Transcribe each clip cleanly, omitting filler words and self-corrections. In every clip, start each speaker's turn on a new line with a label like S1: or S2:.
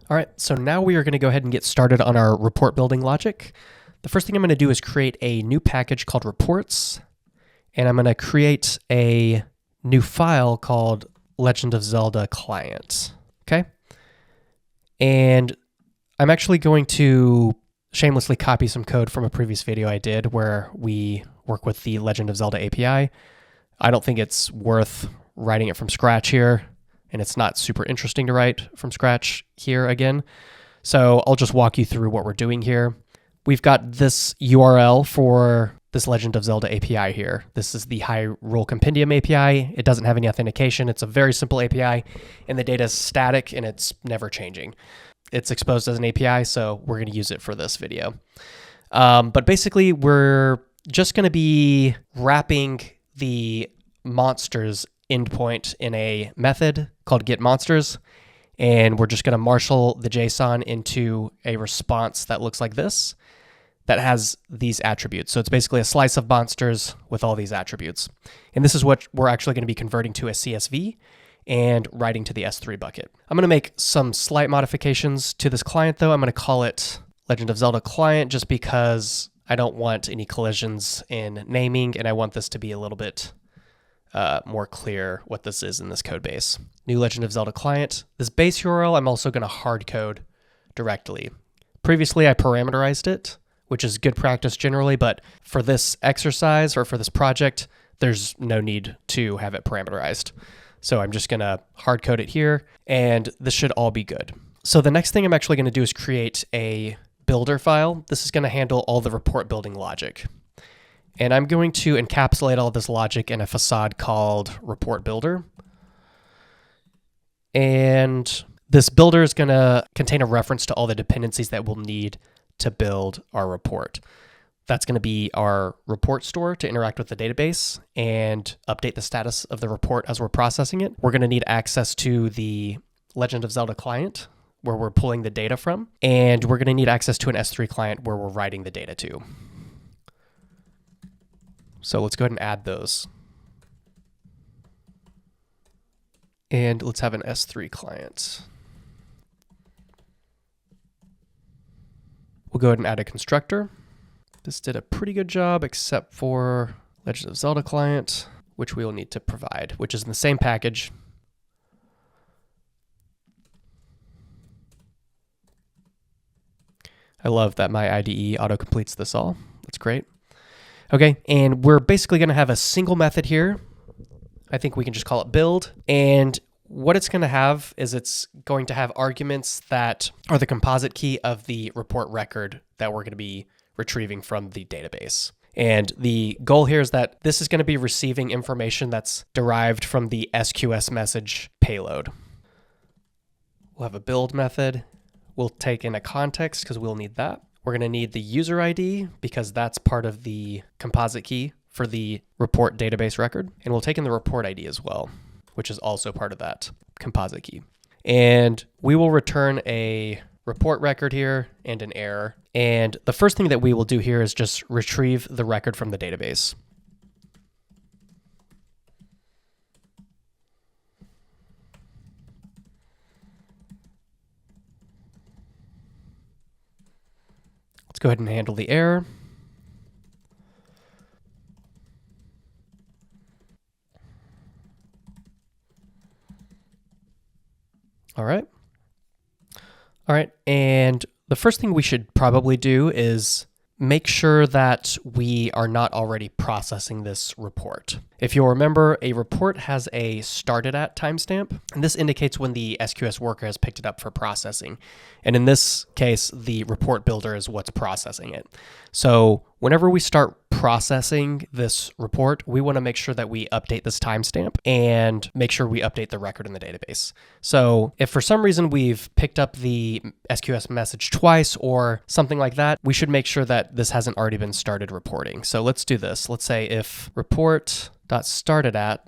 S1: All right, so now we are going to go ahead and get started on our report building logic. The first thing I'm going to do is create a new package called reports, and I'm going to create a new file called Legend of Zelda client, okay? And I'm actually going to shamelessly copy some code from a previous video I did where we work with the Legend of Zelda API. I don't think it's worth writing it from scratch here, and it's not super interesting to write from scratch here again. So I'll just walk you through what we're doing here. We've got this URL for this Legend of Zelda API here. This is the Hyrule Compendium API. It doesn't have any authentication. It's a very simple API, and the data is static and it's never changing. It's exposed as an API, so we're going to use it for this video. But basically, we're just going to be wrapping the monsters endpoint in a method called getMonsters, and we're just going to marshal the JSON into a response that looks like this, that has these attributes. So it's basically a slice of monsters with all these attributes. And this is what we're actually going to be converting to a CSV and writing to the S3 bucket. I'm going to make some slight modifications to this client though. I'm going to call it Legend of Zelda client just because I don't want any collisions in naming, and I want this to be a little bit more clear what this is in this code base. New Legend of Zelda client. This base URL, I'm also going to hard code directly. Previously, I parameterized it, which is good practice generally, but for this exercise or for this project, there's no need to have it parameterized. So I'm just going to hard code it here, and this should all be good. So the next thing I'm actually going to do is create a builder file. This is going to handle all the report building logic. And I'm going to encapsulate all this logic in a facade called report builder. And this builder is going to contain a reference to all the dependencies that we'll need to build our report. That's going to be our report store to interact with the database and update the status of the report as we're processing it. We're going to need access to the Legend of Zelda client where we're pulling the data from, and we're going to need access to an S3 client where we're writing the data to. So let's go ahead and add those. And let's have an S3 client. We'll go ahead and add a constructor. This did a pretty good job except for Legend of Zelda client, which we will need to provide, which is in the same package. I love that my IDE auto-completes this all. That's great. Okay, and we're basically going to have a single method here. I think we can just call it build. And what it's going to have is it's going to have arguments that are the composite key of the report record that we're going to be retrieving from the database. And the goal here is that this is going to be receiving information that's derived from the SQS message payload. We'll have a build method. We'll take in a context because we'll need that. We're going to need the user ID because that's part of the composite key for the report database record. And we'll take in the report ID as well, which is also part of that composite key. And we will return a report record here and an error. And the first thing that we will do here is just retrieve the record from the database. Let's go ahead and handle the error. All right. And the first thing we should probably do is make sure that we are not already processing this report. If you'll remember, a report has a started at timestamp, and this indicates when the SQS worker has picked it up for processing. And in this case, the report builder is what's processing it. So whenever we start processing this report, we want to make sure that we update this timestamp and make sure we update the record in the database. So if for some reason we've picked up the SQS message twice or something like that, we should make sure that this hasn't already been started reporting. So let's do this. Let's say if report.startedAt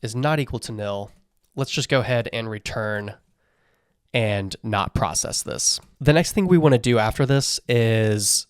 S1: is not equal to nil, let's just go ahead and return and not process this. The next thing we want to do after this is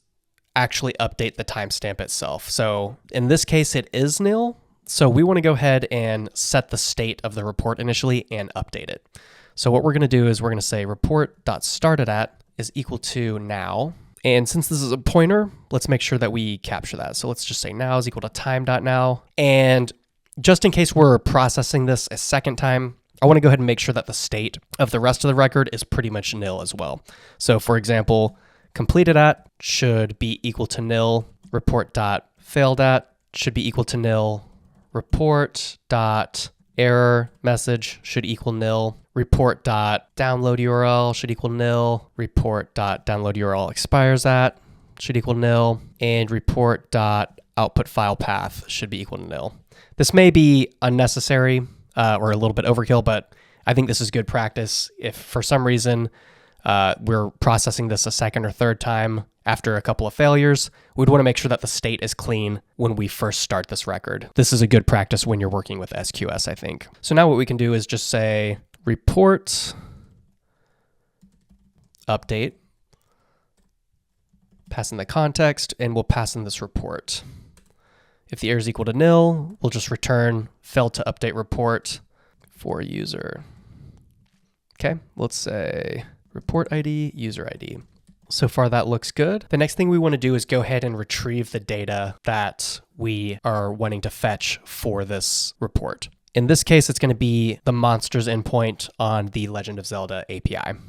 S1: actually update the timestamp itself. So in this case, it is nil. So we want to go ahead and set the state of the report initially and update it. So what we're going to do is we're going to say report.startedAt is equal to now. And since this is a pointer, let's make sure that we capture that. So let's just say now is equal to time.now. And just in case we're processing this a second time, I want to go ahead and make sure that the state of the rest of the record is pretty much nil as well. So for example, completed@, should be equal to nil. Report.failedat should be equal to nil. Report.error message should equal nil. Report.download URL should equal nil. Report.download URL expires at should equal nil. And report.output file path should be equal to nil. This may be unnecessary or a little bit overkill, but I think this is good practice. If for some reason we're processing this a second or third time after a couple of failures, we'd want to make sure that the state is clean when we first start this record. This is a good practice when you're working with SQS, I think. So now what we can do is just say report update, pass in the context, and we'll pass in this report. If the error is equal to nil, we'll just return failed to update report for user. Okay, let's say report ID, user ID. So far that looks good. The next thing we want to do is go ahead and retrieve the data that we are wanting to fetch for this report. In this case, it's going to be the monsters endpoint on the Legend of Zelda API.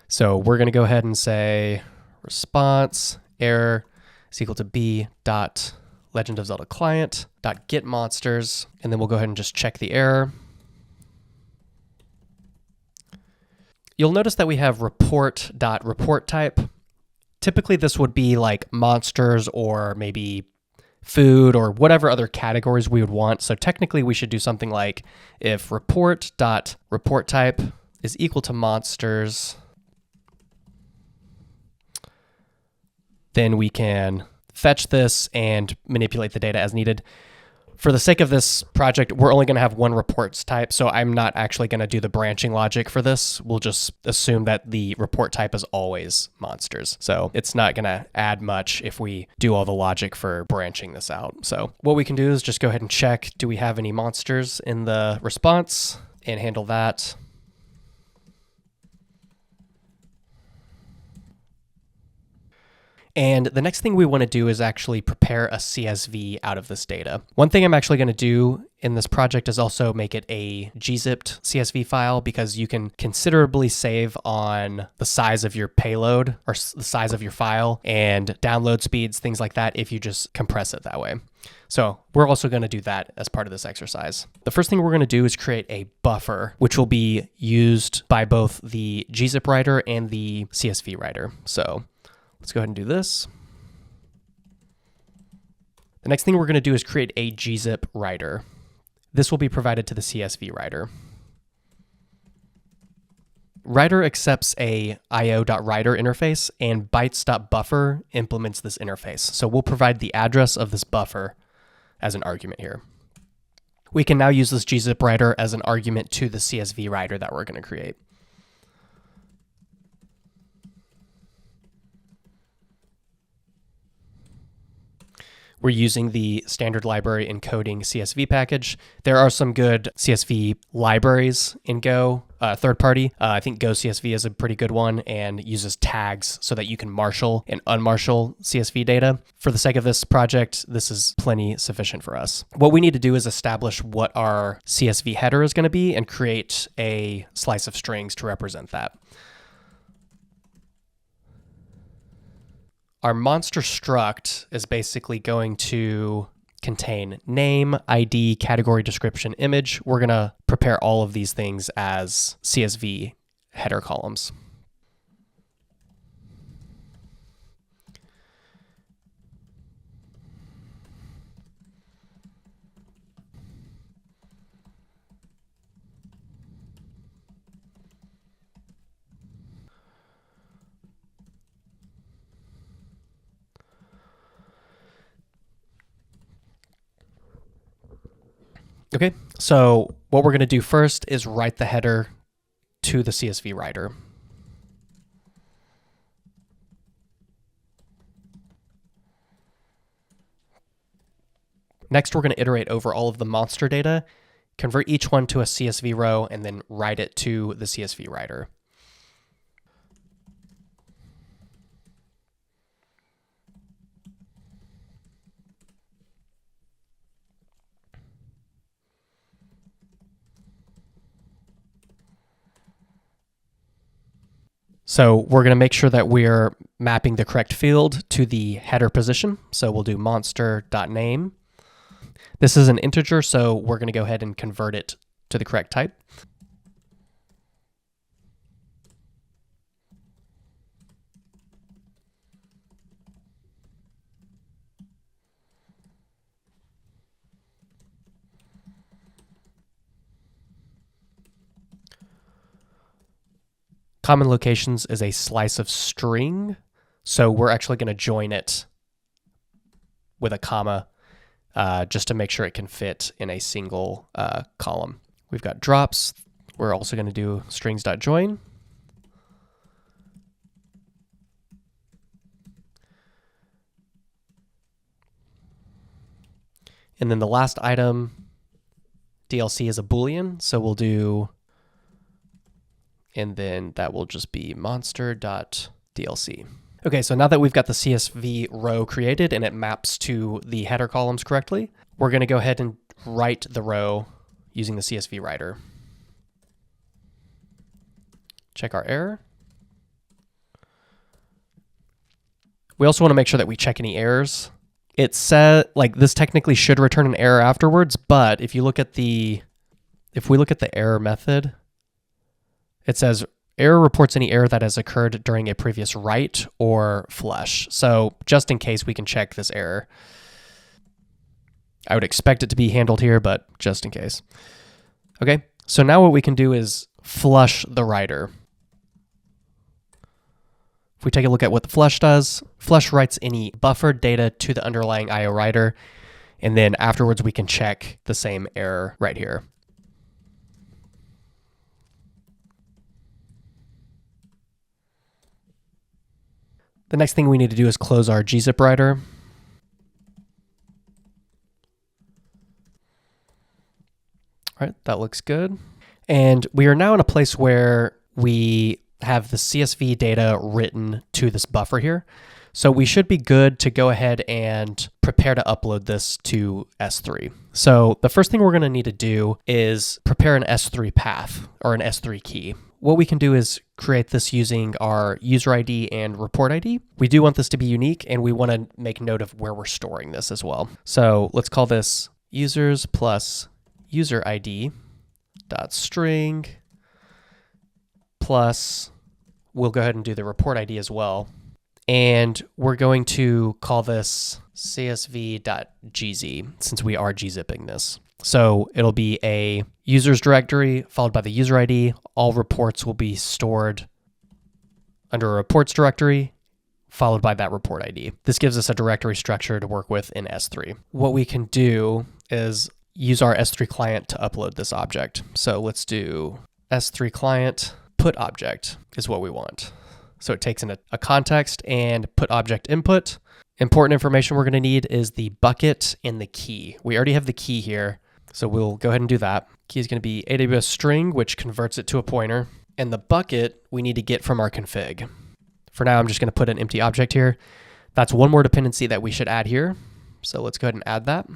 S1: So we're going to go ahead and say response error is equal to b dot Legend of Zelda client dot get monsters, and then we'll go ahead and just check the error. You'll notice that we have report.report type. Typically this would be like monsters or maybe food or whatever other categories we would want. So technically we should do something like if report.report type is equal to monsters, then we can fetch this and manipulate the data as needed. For the sake of this project, we're only going to have one reports type, so I'm not actually going to do the branching logic for this. We'll just assume that the report type is always monsters. So it's not going to add much if we do all the logic for branching this out. So what we can do is just go ahead and check, do we have any monsters in the response, and handle that. And the next thing we want to do is actually prepare a CSV out of this data. One thing I'm actually going to do in this project is also make it a gzipped CSV file, because you can considerably save on the size of your payload or the size of your file and download speeds, things like that, if you just compress it that way. So we're also going to do that as part of this exercise. The first thing we're going to do is create a buffer, which will be used by both the gzip writer and the CSV writer. So let's go ahead and do this. The next thing we're going to do is create a gzip writer. This will be provided to the CSV writer. Writer accepts a io.writer interface, and bytes.buffer implements this interface. So we'll provide the address of this buffer as an argument here. We can now use this gzip writer as an argument to the CSV writer that we're going to create. We're using the standard library encoding CSV package. There are some good CSV libraries in Go, third party. I think Go CSV is a pretty good one and uses tags so that you can marshal and unmarshal CSV data. For the sake of this project, this is plenty sufficient for us. What we need to do is establish what our CSV header is going to be and create a slice of strings to represent that. Our monster struct is basically going to contain name, ID, category, description, image. We're going to prepare all of these things as CSV header columns. Okay, so what we're going to do first is write the header to the CSV writer. Next, we're going to iterate over all of the monster data convert each one to a CSV row, and then write it to the CSV writer. So we're going to make sure that we're mapping the correct field to the header position. So we'll do monster.name. This is an integer, so we're going to go ahead and convert it to the correct type. Common locations is a slice of string, so we're actually going to join it with a comma just to make sure it can fit in a single column. We've got drops. We're also going to do strings.join. And then the last item, DLC, is a Boolean, so we'll do, and then that will just be monster.dlc. Okay, so now that we've got the CSV row created and it maps to the header columns correctly, we're going to go ahead and write the row using the CSV writer. Check our error. We also want to make sure that we check any errors. It said, like, this technically should return an error afterwards, but if we look at the error method, it says error reports any error that has occurred during a previous write or flush. So just in case, we can check this error. I would expect it to be handled here, but just in case. Okay, so now what we can do is flush the writer. If we take a look at what the flush does, flush writes any buffered data to the underlying IO writer, and then afterwards we can check the same error right here. The next thing we need to do is close our gzip writer. All right, that looks good. And we are now in a place where we have the CSV data written to this buffer here. So we should be good to go ahead and prepare to upload this to S3. So the first thing we're going to need to do is prepare an S3 path or an S3 key. What we can do is create this using our user ID and report ID. We do want this to be unique, and we want to make note of where we're storing this as well. So let's call this users plus user ID dot string plus, we'll go ahead and do the report ID as well. And we're going to call this csv.gz since we are gzipping this. So it'll be a users directory followed by the user ID. All reports will be stored under a reports directory followed by that report ID. This gives us a directory structure to work with in S3. What we can do is use our S3 client to upload this object. So let's do S3 client put object is what we want. So it takes in a context and put object input. Important information we're going to need is the bucket and the key. We already have the key here, so we'll go ahead and do that. Key is going to be AWS string, which converts it to a pointer. And the bucket we need to get from our config. For now, I'm just going to put an empty object here. That's one more dependency that we should add here. So let's go ahead and add that.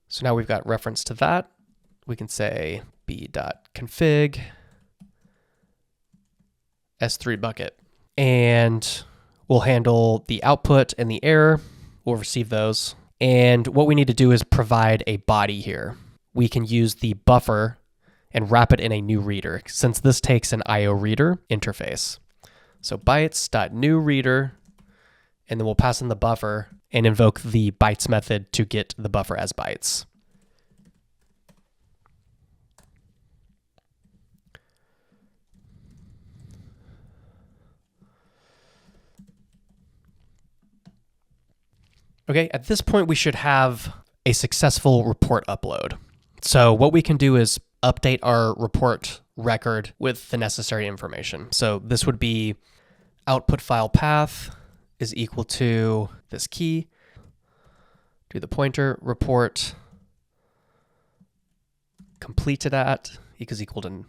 S1: So now we've got reference to that. We can say b.config S3 bucket. And we'll handle the output and the error. We'll receive those. And what we need to do is provide a body here. We can use the buffer and wrap it in a new reader, since this takes an IO reader interface. So bytes.newReader, and then we'll pass in the buffer and invoke the bytes method to get the buffer as bytes. Okay, at this point, we should have a successful report upload. So what we can do is update our report record with the necessary information. So this would be output file path is equal to this key, do the pointer, report completed at equals equal to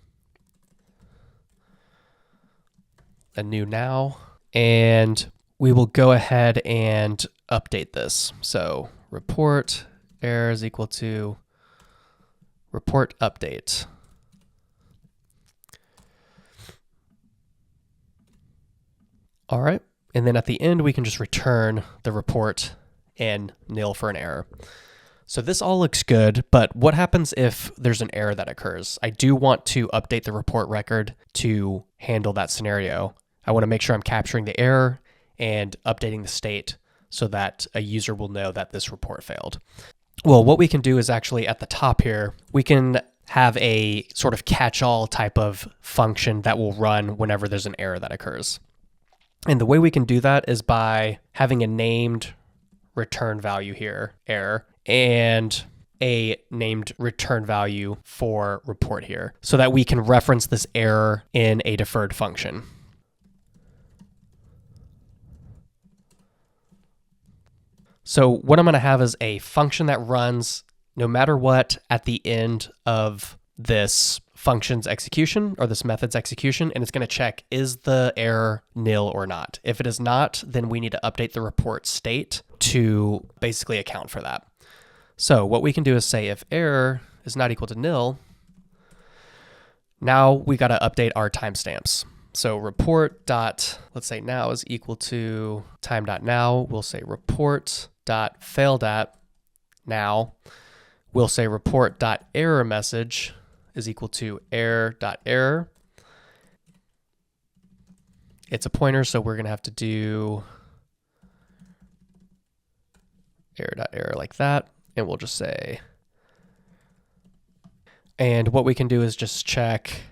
S1: a new now. And we will go ahead and update this. So report error is equal to report update. All right. And then at the end, we can just return the report and nil for an error. So this all looks good, but what happens if there's an error that occurs? I do want to update the report record to handle that scenario. I want to make sure I'm capturing the error and updating the state so that a user will know that this report failed. Well, what we can do is actually at the top here, we can have a sort of catch-all type of function that will run whenever there's an error that occurs. And the way we can do that is by having a named return value here, error, and a named return value for report here so that we can reference this error in a deferred function. So what I'm going to have is a function that runs no matter what at the end of this function's execution or this method's execution, and it's going to check, is the error nil or not? If it is not, then we need to update the report state to basically account for that. So what we can do is say if error is not equal to nil, now we got to update our timestamps. So report dot, let's say now is equal to time.now. We'll say report dot failed at now. We'll say report dot error message is equal to error.error. It's a pointer, so we're going to have to do error.error like that. And we'll just say, and what we can do is just check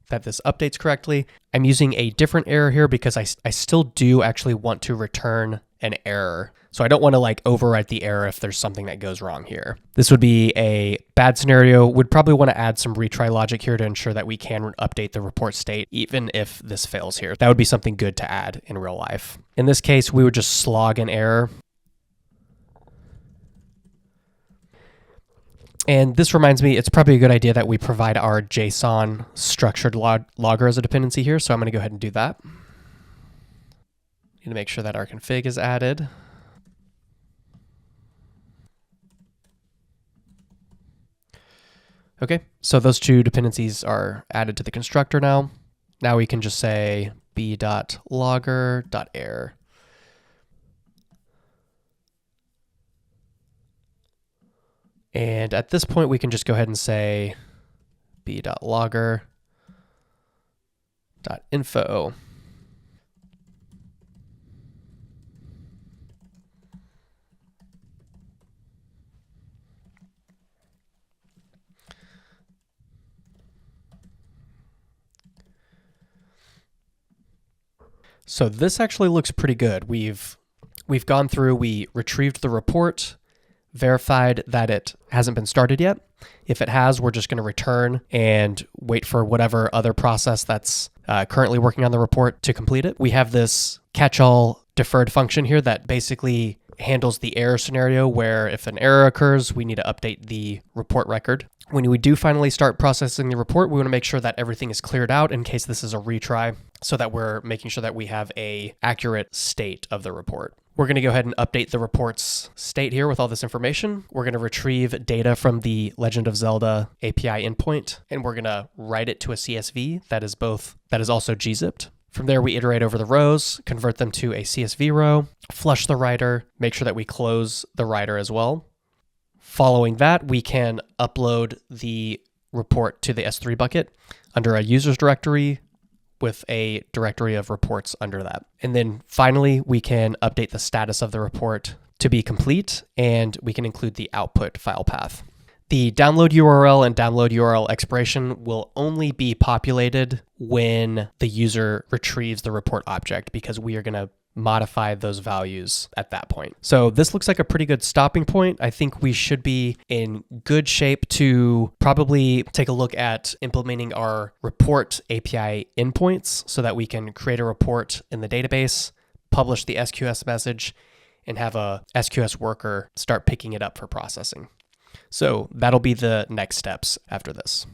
S1: that this updates correctly. I'm using a different error here because I still do actually want to return an error. So I don't want to like overwrite the error if there's something that goes wrong here. This would be a bad scenario. We'd probably want to add some retry logic here to ensure that we can update the report state even if this fails here. That would be something good to add in real life. In this case, we would just slog an error. And this reminds me, it's probably a good idea that we provide our JSON structured logger as a dependency here. So I'm going to go ahead and do that. Need to make sure that our config is added. Okay, so those two dependencies are added to the constructor now. Now we can just say b.logger.error. And at this point, we can just go ahead and say b.logger.info. So this actually looks pretty good. We've gone through, we retrieved the report, verified that it hasn't been started yet. If it has, we're just going to return and wait for whatever other process that's currently working on the report to complete it. We have this catch-all deferred function here that basically handles the error scenario where if an error occurs, we need to update the report record. When we do finally start processing the report, we want to make sure that everything is cleared out in case this is a retry, so that we're making sure that we have a accurate state of the report. We're going to go ahead and update the report's state here with all this information. We're going to retrieve data from the Legend of Zelda API endpoint, and we're going to write it to a CSV that is also gzipped. From there, we iterate over the rows, convert them to a CSV row, flush the writer, make sure that we close the writer as well. Following that, we can upload the report to the S3 bucket under a users directory with a directory of reports under that. And then finally, we can update the status of the report to be complete, and we can include the output file path. The download URL and download URL expiration will only be populated when the user retrieves the report object, because we are going to modify those values at that point. So this looks like a pretty good stopping point. I think we should be in good shape to probably take a look at implementing our report API endpoints so that we can create a report in the database, publish the SQS message and have a SQS worker start picking it up for processing. So that'll be the next steps after this.